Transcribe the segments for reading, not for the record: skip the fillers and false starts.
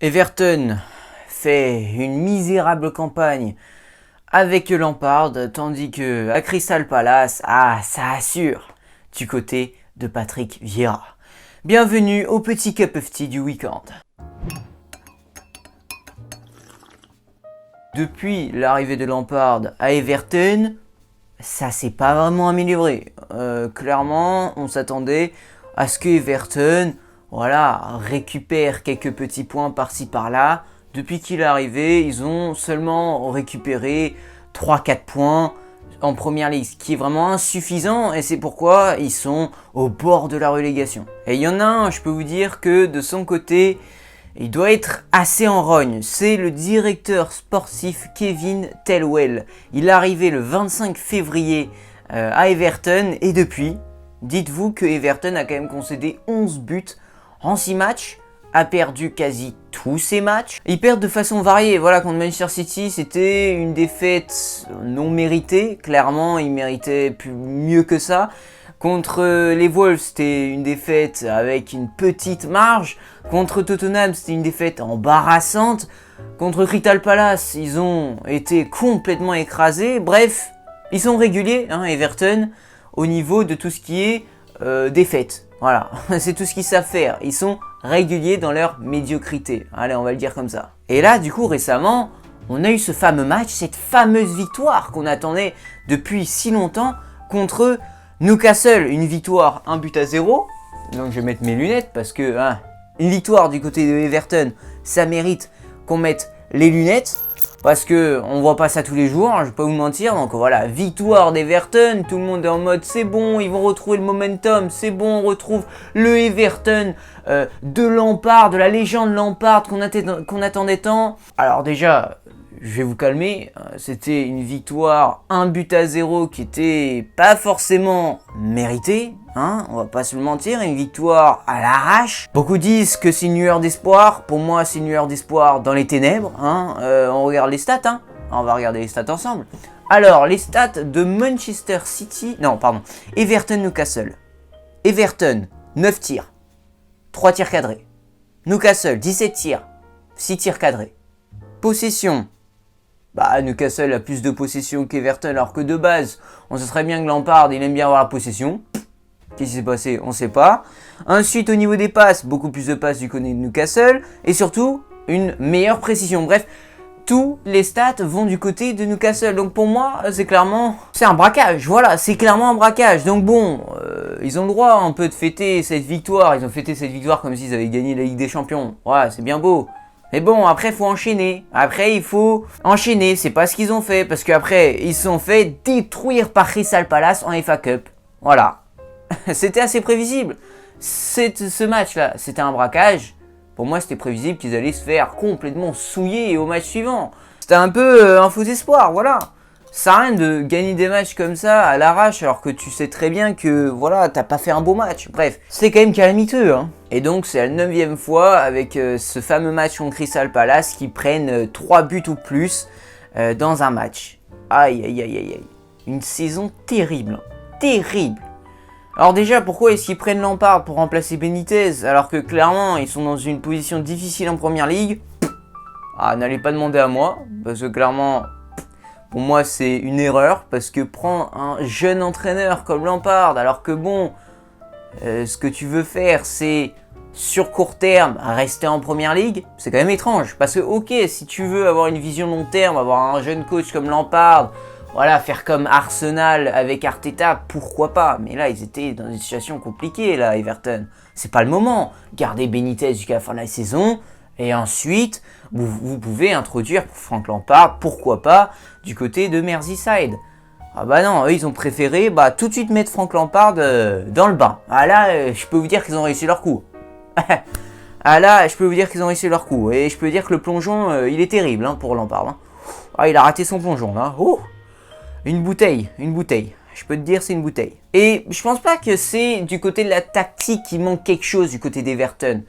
Everton fait une misérable campagne avec Lampard, tandis que à Crystal Palace, ça assure du côté de Patrick Vieira. Bienvenue au petit cup of tea du week-end. Depuis l'arrivée de Lampard à Everton, ça s'est pas vraiment amélioré. Clairement, on s'attendait à ce que Everton récupère quelques petits points par-ci par-là. Depuis qu'il est arrivé, ils ont seulement récupéré 3-4 points en première ligue, ce qui est vraiment insuffisant et c'est pourquoi ils sont au bord de la relégation. Et il y en a un, je peux vous dire que de son côté, il doit être assez en rogne. C'est le directeur sportif Kevin Thelwell. Il est arrivé le 25 février à Everton et depuis, dites-vous que Everton a quand même concédé 11 buts en 6 matchs, a perdu quasi tous ses matchs. Ils perdent de façon variée. Voilà, contre Manchester City, c'était une défaite non méritée. Clairement, ils méritaient mieux que ça. Contre les Wolves, c'était une défaite avec une petite marge. Contre Tottenham, c'était une défaite embarrassante. Contre Crystal Palace, ils ont été complètement écrasés. Bref, ils sont réguliers, Everton, au niveau de tout ce qui est défaite. Voilà, c'est tout ce qu'ils savent faire. Ils sont réguliers dans leur médiocrité. Allez, on va le dire comme ça. Et là, du coup, récemment, on a eu ce fameux match, cette fameuse victoire qu'on attendait depuis si longtemps contre Newcastle. Une victoire 1-0. Donc, je vais mettre mes lunettes parce que une victoire du côté de Everton, ça mérite qu'on mette les lunettes. Parce que on voit pas ça tous les jours, je vais pas vous mentir. Donc voilà, victoire d'Everton, tout le monde est en mode c'est bon, ils vont retrouver le momentum, c'est bon, on retrouve le Everton de Lampard, de la légende Lampard qu'on attendait tant. Alors déjà, je vais vous calmer, c'était une victoire 1-0 qui était pas forcément méritée, on va pas se le mentir, une victoire à l'arrache. Beaucoup disent que c'est une lueur d'espoir, pour moi c'est une lueur d'espoir dans les ténèbres, on regarde les stats, on va regarder les stats ensemble. Alors, les stats de Manchester City, Everton Newcastle. Everton, 9 tirs, 3 tirs cadrés. Newcastle, 17 tirs, 6 tirs cadrés. Possession. Newcastle a plus de possession qu'Everton, alors que de base, on sait très bien que Lampard, il aime bien avoir la possession. Qu'est-ce qui s'est passé? On ne sait pas. Ensuite, au niveau des passes, beaucoup plus de passes du côté de Newcastle. Et surtout, une meilleure précision. Bref, tous les stats vont du côté de Newcastle. Donc pour moi, c'est un braquage. Voilà, c'est clairement un braquage. Donc bon, ils ont le droit un peu de fêter cette victoire. Ils ont fêté cette victoire comme s'ils avaient gagné la Ligue des Champions. Ouais, c'est bien beau. Mais bon, après, il faut enchaîner. C'est pas ce qu'ils ont fait. Parce qu'après, ils se sont fait détruire par Crystal Palace en FA Cup. Voilà. C'était assez prévisible. Ce match-là, c'était un braquage. Pour moi, c'était prévisible qu'ils allaient se faire complètement souiller au match suivant. C'était un peu un faux espoir, voilà. Ça sert à rien de gagner des matchs comme ça à l'arrache alors que tu sais très bien que t'as pas fait un beau match. Bref, c'est quand même calamiteux. Et donc c'est la 9e fois avec ce fameux match contre Crystal Palace qui prennent 3 buts ou plus dans un match. Aïe aïe aïe aïe aïe. Une saison terrible. Terrible. Alors déjà, pourquoi est-ce qu'ils prennent Lampard pour remplacer Benitez alors que clairement ils sont dans une position difficile en première ligue? N'allez pas demander à moi parce que clairement... Pour moi, c'est une erreur parce que prends un jeune entraîneur comme Lampard alors que ce que tu veux faire, c'est sur court terme rester en première ligue. C'est quand même étrange parce que si tu veux avoir une vision long terme, avoir un jeune coach comme Lampard, faire comme Arsenal avec Arteta, pourquoi pas? Mais là, ils étaient dans une situation compliquée là, Everton. C'est pas le moment. Gardez Benitez jusqu'à la fin de la saison. Et ensuite, vous pouvez introduire Frank Lampard, pourquoi pas, du côté de Merseyside. Non, eux ils ont préféré tout de suite mettre Frank Lampard dans le bain. Là, je peux vous dire qu'ils ont réussi leur coup. Je peux vous dire qu'ils ont réussi leur coup. Et je peux dire que le plongeon, il est terrible pour Lampard. Il a raté son plongeon là. Une bouteille. Je peux te dire, c'est une bouteille. Et je pense pas que c'est du côté de la tactique qu'il manque quelque chose du côté d'Everton.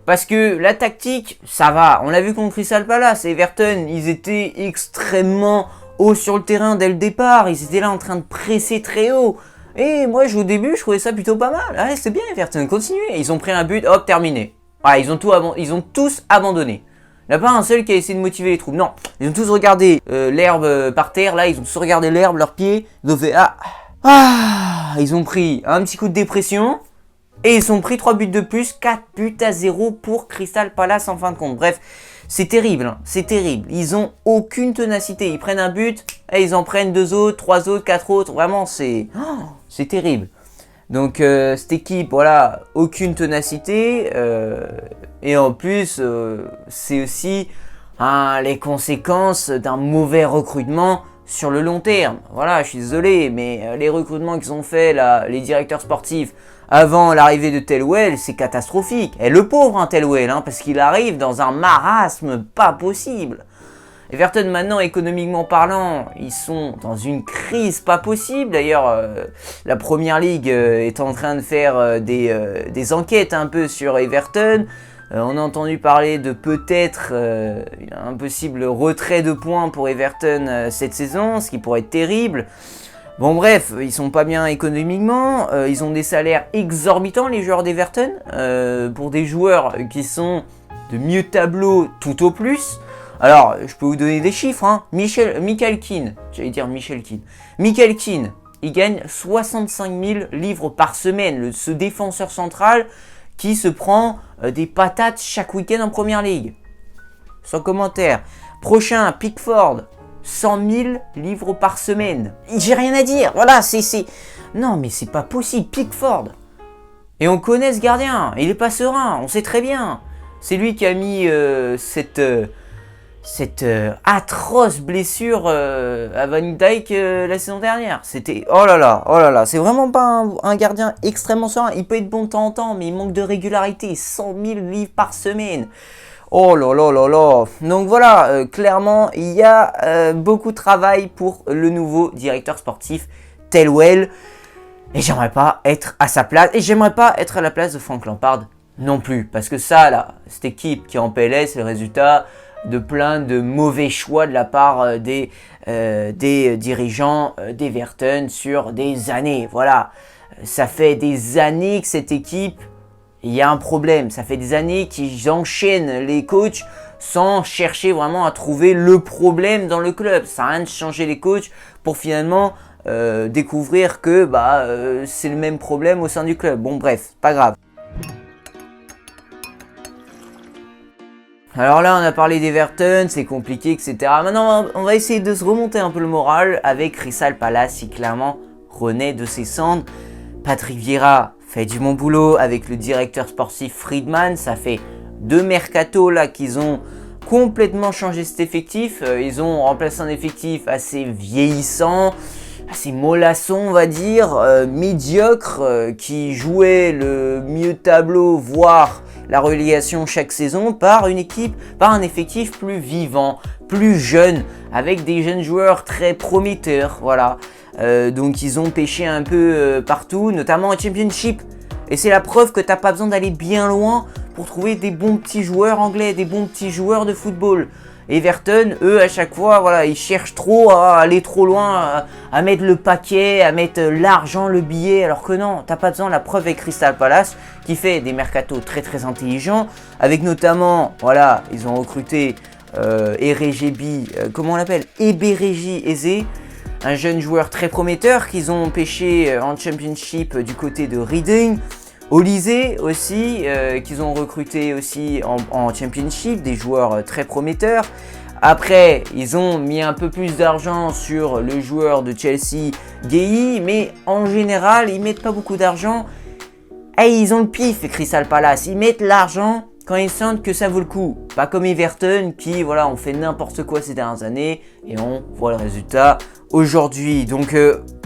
Parce que la tactique, ça va. On l'a vu contre Crystal Palace. Everton, ils étaient extrêmement hauts sur le terrain dès le départ. Ils étaient là en train de presser très haut. Et moi, au début, je trouvais ça plutôt pas mal. C'est bien Everton, continuez. Ils ont pris un but, hop, terminé. Ils ont tous abandonné. Il n'y en a pas un seul qui a essayé de motiver les troupes. Non, ils ont tous regardé l'herbe par terre. Là, ils ont tous regardé l'herbe, leurs pieds. Ils ont fait ils ont pris un petit coup de dépression. Et ils ont pris 3 buts de plus. 4-0 pour Crystal Palace en fin de compte. Bref, c'est terrible. Hein, c'est terrible. Ils ont aucune ténacité. Ils prennent un but. Et ils en prennent 2 autres, 3 autres, 4 autres. Vraiment, c'est terrible. Donc cette équipe, voilà, aucune ténacité et en plus c'est aussi les conséquences d'un mauvais recrutement sur le long terme. Voilà, je suis désolé, mais les recrutements qu'ils ont fait là, les directeurs sportifs avant l'arrivée de Thelwell, c'est catastrophique. Et le pauvre Thelwell, parce qu'il arrive dans un marasme pas possible. Everton maintenant, économiquement parlant, ils sont dans une crise pas possible. D'ailleurs, la Première Ligue est en train de faire des enquêtes un peu sur Everton. On a entendu parler de peut-être un possible retrait de points pour Everton cette saison, ce qui pourrait être terrible. Bon bref, ils sont pas bien économiquement, ils ont des salaires exorbitants les joueurs d'Everton, pour des joueurs qui sont de mieux tableau tout au plus. Alors, je peux vous donner des chiffres, Michael Keane, Michael Keane, il gagne 65 000 livres par semaine, ce défenseur central qui se prend des patates chaque week-end en Première Ligue. Sans commentaire. Prochain, Pickford, 100 000 livres par semaine. J'ai rien à dire, voilà, c'est... Non, mais c'est pas possible, Pickford. Et on connaît ce gardien, il est pas serein, on sait très bien. C'est lui qui a mis cette atroce blessure à Van Dijk la saison dernière. C'était... Oh là là, c'est vraiment pas un gardien extrêmement serein. Il peut être bon de temps en temps, mais il manque de régularité. 100 000 livres par semaine. Oh là là là là. Donc voilà, clairement, il y a beaucoup de travail pour le nouveau directeur sportif, Thelwell. Et j'aimerais pas être à sa place. Et j'aimerais pas être à la place de Frank Lampard non plus. Parce que ça, là, cette équipe qui est en PLS, c'est le résultat de plein de mauvais choix de la part des dirigeants d'Everton sur des années. Voilà, ça fait des années que cette équipe, il y a un problème. Ça fait des années qu'ils enchaînent les coachs sans chercher vraiment à trouver le problème dans le club. Ça n'a rien de changer les coachs pour finalement découvrir que c'est le même problème au sein du club. Bon bref, pas grave. Alors là, on a parlé d'Everton, c'est compliqué, etc. Maintenant, on va essayer de se remonter un peu le moral avec Crystal Palace, qui clairement renaît de ses cendres. Patrick Vieira fait du bon boulot avec le directeur sportif Friedman. Ça fait 2 mercatos là qu'ils ont complètement changé cet effectif. Ils ont remplacé un effectif assez vieillissant, assez mollasson, on va dire, médiocre, qui jouait le mieux tableau, voire la relégation chaque saison, par un effectif plus vivant, plus jeune, avec des jeunes joueurs très prometteurs, voilà. Donc ils ont pêché un peu partout, notamment en Championship. Et c'est la preuve que t'as pas besoin d'aller bien loin pour trouver des bons petits joueurs anglais, des bons petits joueurs de football. Everton, eux, à chaque fois, voilà, ils cherchent trop à aller trop loin, à mettre le paquet, à mettre l'argent, le billet, alors que non, t'as pas besoin. La preuve avec Crystal Palace, qui fait des mercatos très très intelligents, avec notamment, voilà, ils ont recruté comment on l'appelle, Eberechi Eze, un jeune joueur très prometteur qu'ils ont pêché en Championship du côté de Reading. Olysée aussi, qu'ils ont recruté aussi en Championship, des joueurs très prometteurs. Après, ils ont mis un peu plus d'argent sur le joueur de Chelsea, Gueye, mais en général, ils mettent pas beaucoup d'argent. Et ils ont le pif, Crystal Palace, ils mettent l'argent quand ils sentent que ça vaut le coup. Pas comme Everton qui, voilà, ont fait n'importe quoi ces dernières années et on voit le résultat aujourd'hui. Donc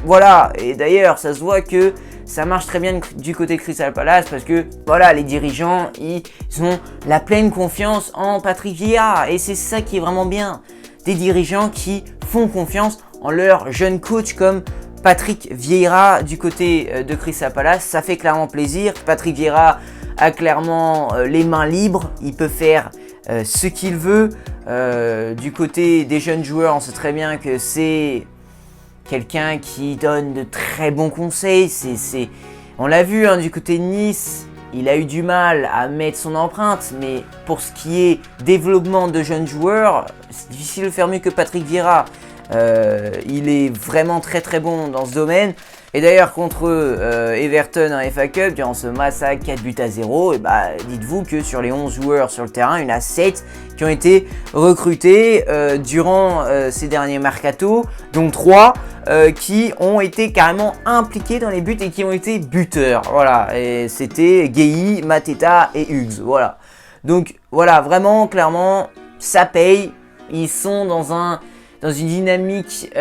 voilà, et d'ailleurs, ça se voit que ça marche très bien du côté de Crystal Palace parce que voilà, les dirigeants, ils ont la pleine confiance en Patrick Vieira et c'est ça qui est vraiment bien. Des dirigeants qui font confiance en leur jeune coach comme Patrick Vieira du côté de Crystal Palace. Ça fait clairement plaisir. Patrick Vieira a clairement les mains libres, il peut faire ce qu'il veut. Du côté des jeunes joueurs, on sait très bien que c'est quelqu'un qui donne de très bons conseils. On l'a vu du côté de Nice, il a eu du mal à mettre son empreinte, mais pour ce qui est développement de jeunes joueurs, c'est difficile de faire mieux que Patrick Vieira. Il est vraiment très très bon dans ce domaine. Et d'ailleurs contre Everton en FA Cup, durant ce massacre 4-0, et bah, dites-vous que sur les 11 joueurs sur le terrain, il y en a 7 qui ont été recrutés durant ces derniers mercato, dont 3 qui ont été carrément impliqués dans les buts et qui ont été buteurs. Voilà, et c'était Gueye, Mateta et Hughes. Voilà. Donc voilà, vraiment, clairement, ça paye. Ils sont dans une dynamique,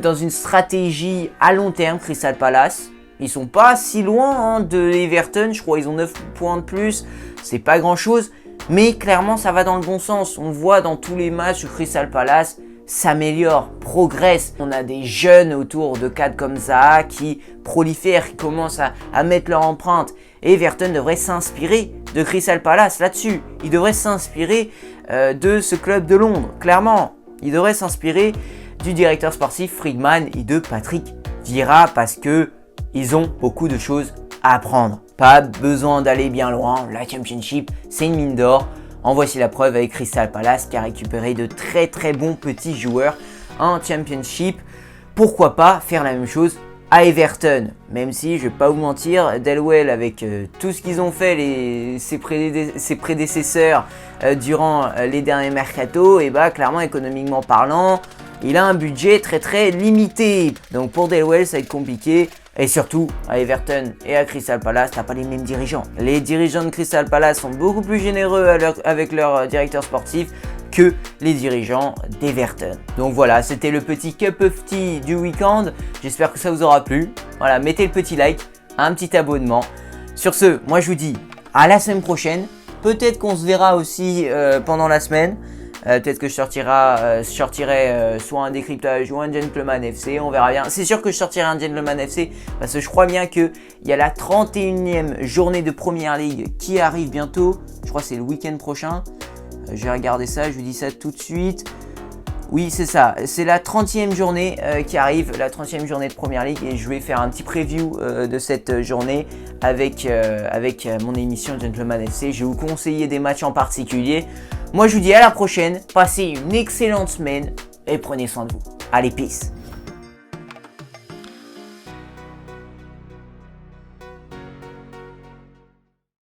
dans une stratégie à long terme, Crystal Palace. Ils sont pas si loin de Everton, je crois ils ont 9 points de plus, c'est pas grand chose, mais clairement ça va dans le bon sens. On voit dans tous les matchs que Crystal Palace s'améliore, progresse. On a des jeunes autour de cadres comme Zaha qui prolifèrent, qui commencent à mettre leur empreinte. Et Everton devrait s'inspirer de Crystal Palace là-dessus. Il devrait s'inspirer de ce club de Londres, clairement. Il devrait s'inspirer du directeur sportif Friedman et de Patrick Vieira parce que ils ont beaucoup de choses à apprendre. Pas besoin d'aller bien loin, la Championship c'est une mine d'or. En voici la preuve avec Crystal Palace qui a récupéré de très très bons petits joueurs en Championship. Pourquoi pas faire la même chose à Everton, même si je vais pas vous mentir, Delwell avec tout ce qu'ils ont fait, ses prédécesseurs durant les derniers mercato, et bah clairement économiquement parlant, il a un budget très très limité. Donc pour Delwell ça va être compliqué. Et surtout, à Everton et à Crystal Palace, t'as pas les mêmes dirigeants. Les dirigeants de Crystal Palace sont beaucoup plus généreux avec leur directeur sportif que les dirigeants d'Everton. Donc voilà, c'était le petit cup of tea du week-end. J'espère que ça vous aura plu. Voilà, mettez le petit like, un petit abonnement. Sur ce, moi je vous dis à la semaine prochaine. Peut-être qu'on se verra aussi pendant la semaine. Peut-être que je sortirai soit un décryptage ou un Gentleman FC, on verra bien. C'est sûr que je sortirai un Gentleman FC parce que je crois bien qu'il y a la 31e journée de Première League qui arrive bientôt. Je crois que c'est le week-end prochain. Je vais regarder ça, je vous dis ça tout de suite. Oui, c'est ça, c'est la 30e journée qui arrive, la 30e journée de Première League et je vais faire un petit preview de cette journée avec mon émission Gentleman FC. Je vais vous conseiller des matchs en particulier. Moi, je vous dis à la prochaine, passez une excellente semaine et prenez soin de vous. Allez, peace!